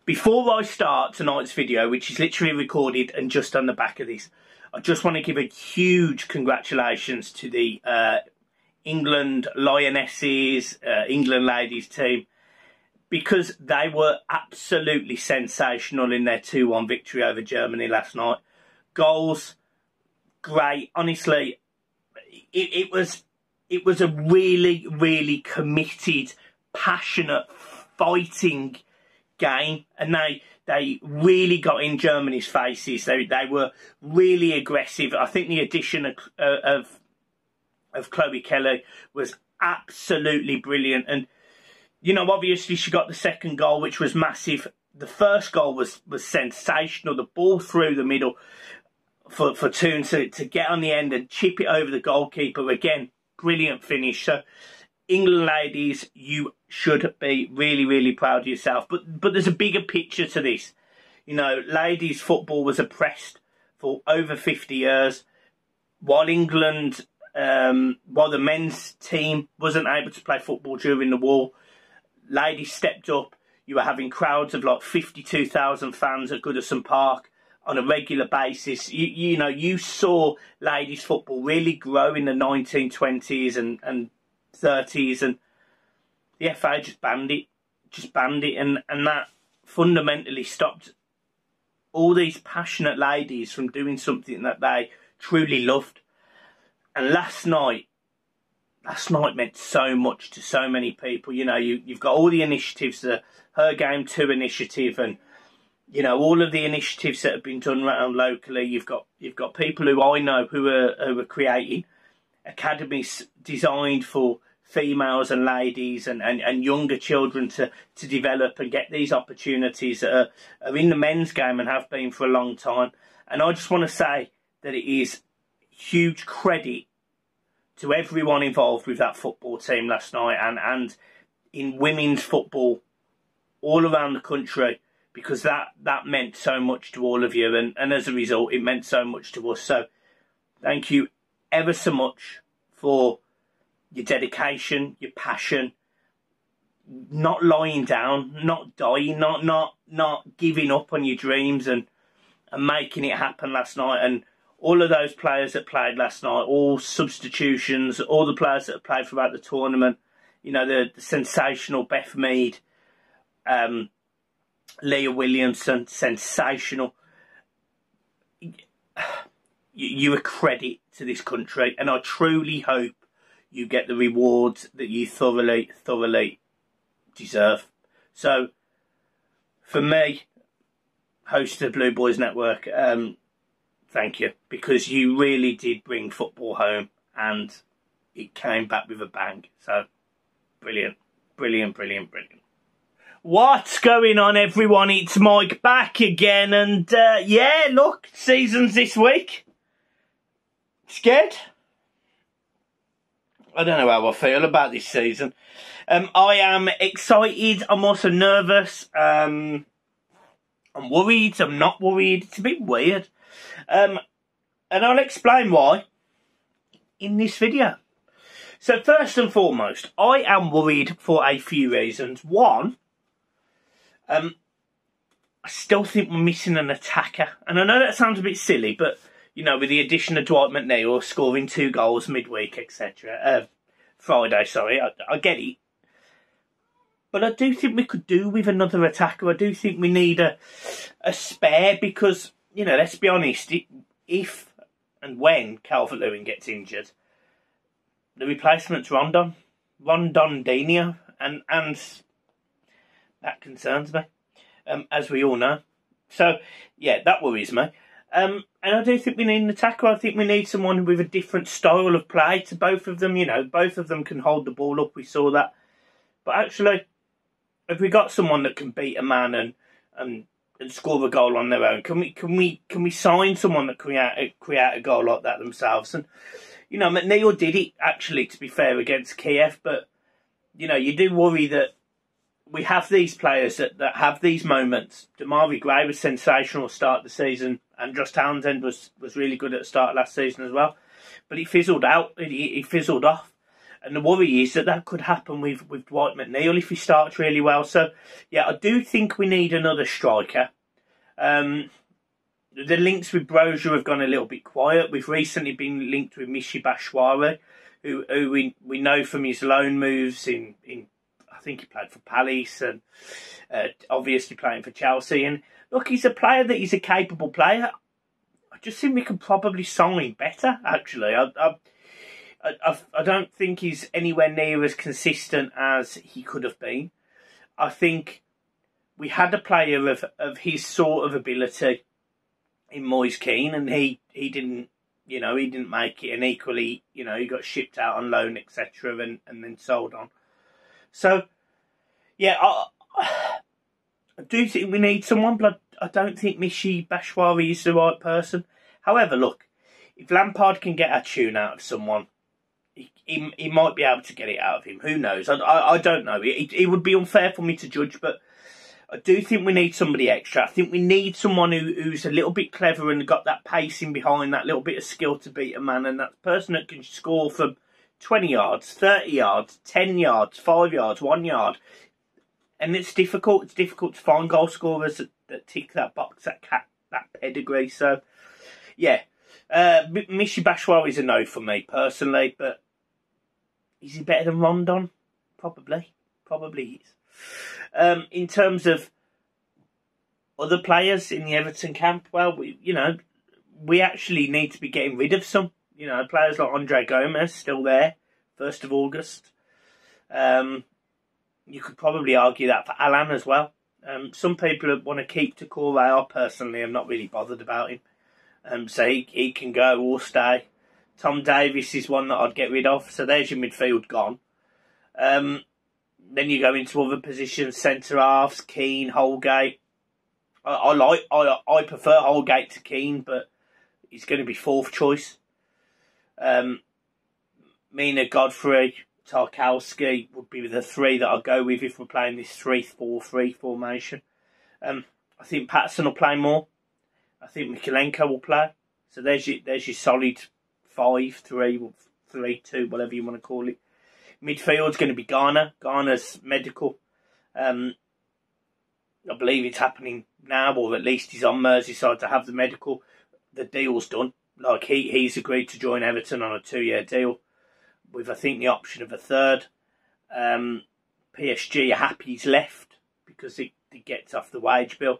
Before I start tonight's video, which is literally recorded and just on the back of this, I just want to give a huge congratulations to the England Lionesses, England ladies team, because they were absolutely sensational in their 2-1 victory over Germany last night. Goals, great. Honestly, it was a really, really committed, passionate, fighting game, and they really got in Germany's faces. They were really aggressive. I think the addition of Chloe Kelly was absolutely brilliant, and you know, obviously she got the second goal, which was massive. The first goal was sensational. The ball through the middle for Toon to get on the end and chip it over the goalkeeper. Again, brilliant finish. So England ladies, you should be really, really proud of yourself. But there's a bigger picture to this. You know, ladies football was oppressed for over 50 years. While England, while the men's team wasn't able to play football during the war, ladies stepped up. You were having crowds of like 52,000 fans at Goodison Park on a regular basis. You know, you saw ladies football really grow in the 1920s and 30s, and the FA just banned it, and that fundamentally stopped all these passionate ladies from doing something that they truly loved. And last night meant so much to so many people. You know, you've got all the initiatives, the Her Game 2 initiative, and you know, all of the initiatives that have been done around locally. You've got people who I know who are creating academies designed for females and ladies and younger children to develop and get these opportunities that are in the men's game and have been for a long time. And I just want to say that it is huge credit to everyone involved with that football team last night and in women's football all around the country, because that meant so much to all of you, and as a result it meant so much to us. So thank you ever so much for your dedication, your passion, not lying down, not dying, not giving up on your dreams, and making it happen last night. And all of those players that played last night, all substitutions, all the players that have played throughout the tournament, you know, the sensational Beth Mead, Leah Williamson, sensational. You're a credit to this country, and I truly hope you get the rewards that you thoroughly deserve. So, for me, host of the Blue Boys Network, thank you, because you really did bring football home, and it came back with a bang. So, brilliant, brilliant, brilliant, brilliant. What's going on, everyone? It's Mike back again, and yeah, look, season's this week. Scared? I don't know how I feel about this season. I am excited. I'm also nervous. I'm worried. I'm not worried. It's a bit weird. And I'll explain why in this video. So first and foremost, I am worried for a few reasons. One, I still think we're missing an attacker. And I know that sounds a bit silly, but you know, with the addition of Dwight McNeil scoring 2 goals midweek, etc. Friday, sorry, I get it. But I do think we could do with another attacker. I do think we need a spare, because, you know, let's be honest, if and when Calvert-Lewin gets injured, the replacement's Rondondinho, and that concerns me, as we all know. So, yeah, that worries me. And I do think we need an attacker. I think we need someone with a different style of play to both of them. You know, both of them can hold the ball up. We saw that. But actually, if we got someone that can beat a man and score a goal on their own, can we sign someone that create a goal like that themselves? And you know, McNeil did it, actually, to be fair, against Kiev. But you know, you do worry that we have these players that have these moments. Damari Gray was sensational at the start of the season, and Josh Townsend was really good at the start of last season as well. But he fizzled out, he fizzled off. And the worry is that could happen with Dwight McNeil if he starts really well. So, yeah, I do think we need another striker. The links with Brozier have gone a little bit quiet. We've recently been linked with Michy Batshuayi, who we know from his loan moves in I think he played for Palace and obviously playing for Chelsea. And look, he's a player that he's a capable player. I just think we could probably sign better, actually. I don't think he's anywhere near as consistent as he could have been. I think we had a player of his sort of ability in Moise Kean, and he didn't, he didn't make it, and equally, he got shipped out on loan, etc., and then sold on. So, yeah, I do think we need someone, but I don't think Michy Batshuayi is the right person. However, look, if Lampard can get a tune out of someone, he might be able to get it out of him. Who knows? I don't know. It would be unfair for me to judge, but I do think we need somebody extra. I think we need someone who's a little bit clever and got that pacing behind, that little bit of skill to beat a man, and that person that can score from 20 yards, 30 yards, 10 yards, 5 yards, 1 yard. And it's difficult. It's difficult to find goal scorers that tick that box, that pedigree. So, yeah. Michy Batshuayi is a no for me, personally. But is he better than Rondon? Probably. Probably is. In terms of other players in the Everton camp, well, we actually need to be getting rid of some. Players like Andre Gomez still there, 1st of August. You could probably argue that for Alan as well. Some people want to keep Doucouré. I personally am not really bothered about him. So he can go or stay. Tom Davies is one that I'd get rid of. So there's your midfield gone. Then you go into other positions, centre halves, Keane, Holgate. I prefer Holgate to Keane, but he's going to be 4th choice. Mina, Godfrey, Tarkowski would be the 3 that I'll go with if we're playing this 3-4-3 formation. I think Patson will play more. I think Mikalenko will play. So there's your solid 5-3, 3-2, whatever you want to call it. Midfield's going to be Ghana. Ghana's medical. I believe it's happening now, or at least he's on Merseyside to have the medical. The deal's done. Like he's agreed to join Everton on a 2-year deal, with I think the option of a 3rd. PSG are happy he's left because it gets off the wage bill.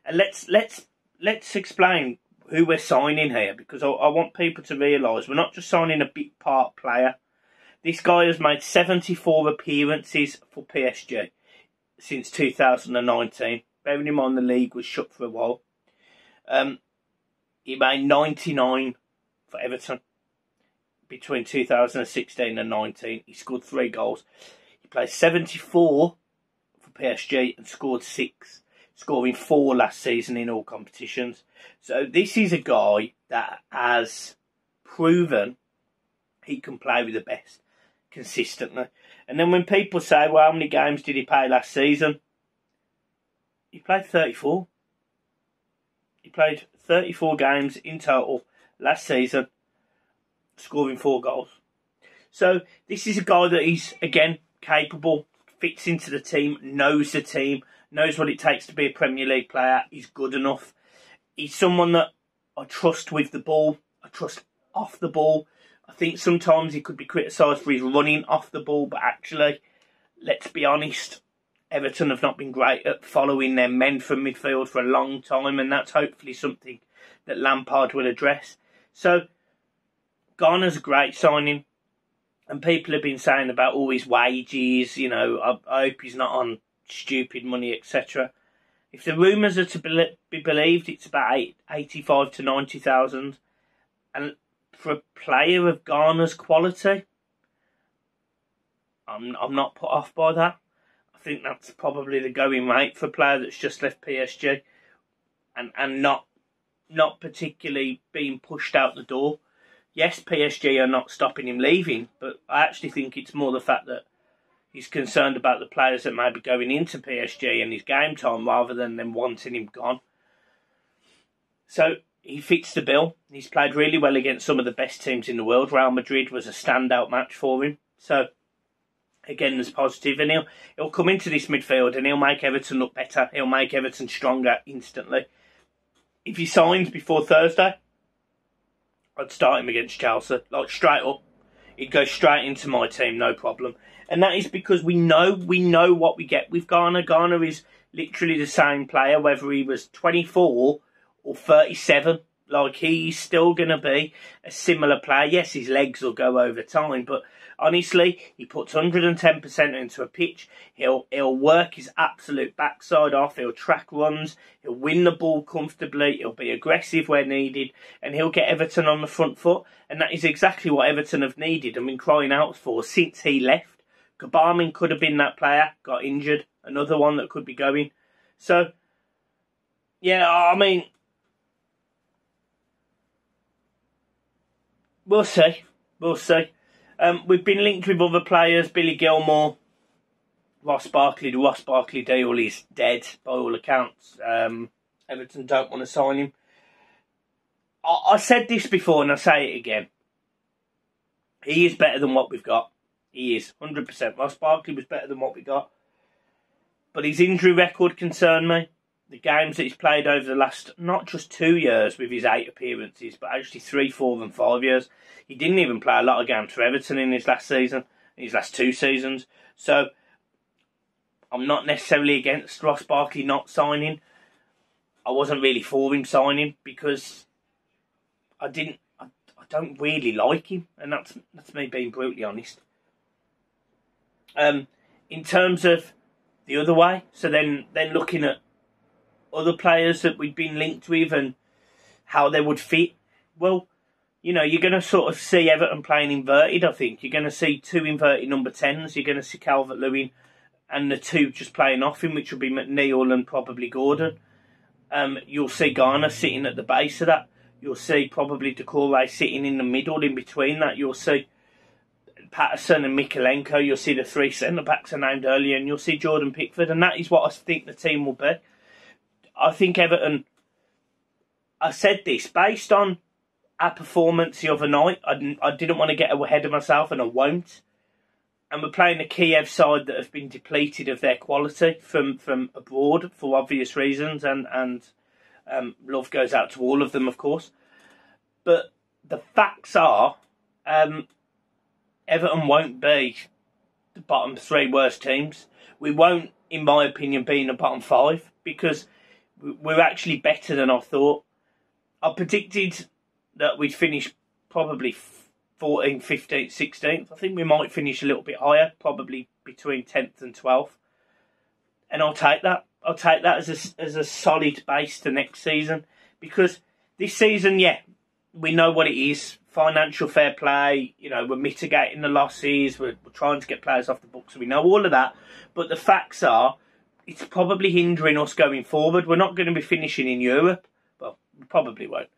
And let's explain who we're signing here, because I want people to realise we're not just signing a bit part player. This guy has made 74 appearances for PSG since 2019. Bearing in mind the league was shut for a while. He made 99 for Everton between 2016 and 19. He scored 3 goals. He played 74 for PSG and scored 6, scoring 4 last season in all competitions. So this is a guy that has proven he can play with the best consistently. And then when people say, well, how many games did he play last season? He played 34. He played 34 games in total last season, scoring 4 goals. So this is a guy that is, again, capable, fits into the team, knows what it takes to be a Premier League player. He's good enough. He's someone that I trust with the ball. I trust off the ball. I think sometimes he could be criticised for his running off the ball, but actually, let's be honest, Everton have not been great at following their men from midfield for a long time, and that's hopefully something that Lampard will address. So, Ghana's a great signing, and people have been saying about all his wages, I hope he's not on stupid money, etc. If the rumours are to be believed, it's about 85 to 90,000, and for a player of Ghana's quality, I'm not put off by that. I think that's probably the going rate for a player that's just left PSG and not particularly being pushed out the door. Yes, PSG are not stopping him leaving, but I actually think it's more the fact that he's concerned about the players that may be going into PSG and his game time rather than them wanting him gone. So he fits the bill. He's played really well against some of the best teams in the world. Real Madrid was a standout match for him. So, again, there's positive. And he'll come into this midfield and he'll make Everton look better. He'll make Everton stronger instantly. If he signs before Thursday, I'd start him against Chelsea. Like, straight up. He'd go straight into my team, no problem. And that is because we know what we get with Garner. Garner is literally the same player, whether he was 24 or 37. Like, he's still going to be a similar player. Yes, his legs will go over time, but honestly, he puts 110% into a pitch. He'll work his absolute backside off. He'll track runs. He'll win the ball comfortably. He'll be aggressive where needed, and he'll get Everton on the front foot. And that is exactly what Everton have needed and been crying out for since he left. Gbamin could have been that player, got injured. Another one that could be going. So, yeah, I mean, we'll see. We'll see. We've been linked with other players. Billy Gilmore, Ross Barkley. The Ross Barkley deal is dead by all accounts. Everton don't want to sign him. I said this before and I say it again. He is better than what we've got. He is, 100%. Ross Barkley was better than what we got. But his injury record concerned me. The games that he's played over the last, not just 2 years with his 8 appearances, but actually 3, 4 and 5 years. He didn't even play a lot of games for Everton in his last season, in his last 2 seasons. So, I'm not necessarily against Ross Barkley not signing. I wasn't really for him signing because I don't really like him. And that's me being brutally honest. In terms of the other way, so then looking at other players that we've been linked with and how they would fit, well, you know, you're going to sort of see Everton playing inverted, I think. You're going to see 2 inverted number 10s. You're going to see Calvert-Lewin and the 2 just playing off him, which will be McNeil and probably Gordon. You'll see Garner sitting at the base of that. You'll see probably Decore sitting in the middle in between that. You'll see Patterson and Mikalenko. You'll see the 3 centre-backs I named earlier, and you'll see Jordan Pickford, and that is what I think the team will be. I think Everton, I said this, based on our performance the other night, I didn't want to get ahead of myself, and I won't. And we're playing a Kiev side that have been depleted of their quality from abroad for obvious reasons, and love goes out to all of them, of course. But the facts are, Everton won't be the bottom 3 worst teams. We won't, in my opinion, be in the bottom 5 because we're actually better than I thought. I predicted that we'd finish probably 14th, 15th, 16th. I think we might finish a little bit higher, probably between 10th and 12th. And I'll take that. I'll take that as a solid base to next season. Because this season, yeah, we know what it is. Financial fair play, you know, we're mitigating the losses. We're trying to get players off the books. So we know all of that. But the facts are, it's probably hindering us going forward. We're not going to be finishing in Europe. Well, we probably won't.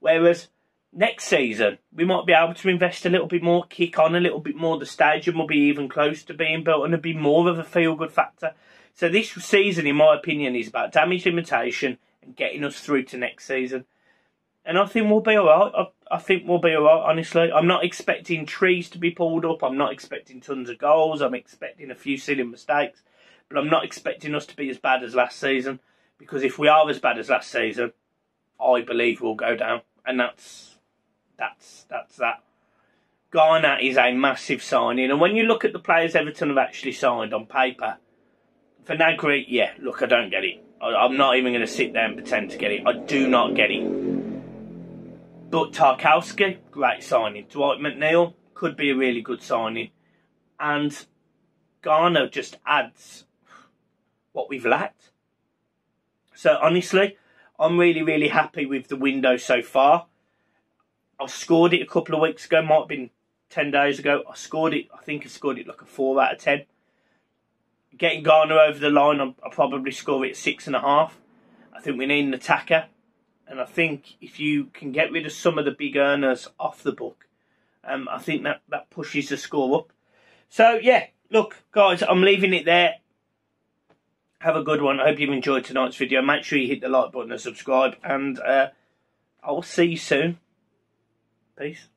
Whereas next season, we might be able to invest a little bit more, kick on a little bit more. The stadium will be even close to being built and it'll be more of a feel-good factor. So this season, in my opinion, is about damage limitation and getting us through to next season. And I think we'll be all right. I think we'll be all right, honestly. I'm not expecting trees to be pulled up. I'm not expecting tons of goals. I'm expecting a few silly mistakes. But I'm not expecting us to be as bad as last season. Because if we are as bad as last season, I believe we'll go down. And that's that. Garner is a massive signing. And when you look at the players Everton have actually signed on paper, for Nagri, yeah, look, I don't get it. I'm not even going to sit there and pretend to get it. I do not get it. But Tarkowski, great signing. Dwight McNeil could be a really good signing. And Garner just adds what we've lacked. So honestly, I'm really, really happy with the window so far. I scored it a couple of weeks ago, might have been 10 days ago. I think I scored it like a 4 out of 10. Getting Garner over the line, I'll probably score it at 6.5. I think we need an attacker. And I think if you can get rid of some of the big earners off the book, I think that pushes the score up. So, yeah, look, guys, I'm leaving it there. Have a good one. I hope you've enjoyed tonight's video. Make sure you hit the like button and subscribe. And I will see you soon. Peace.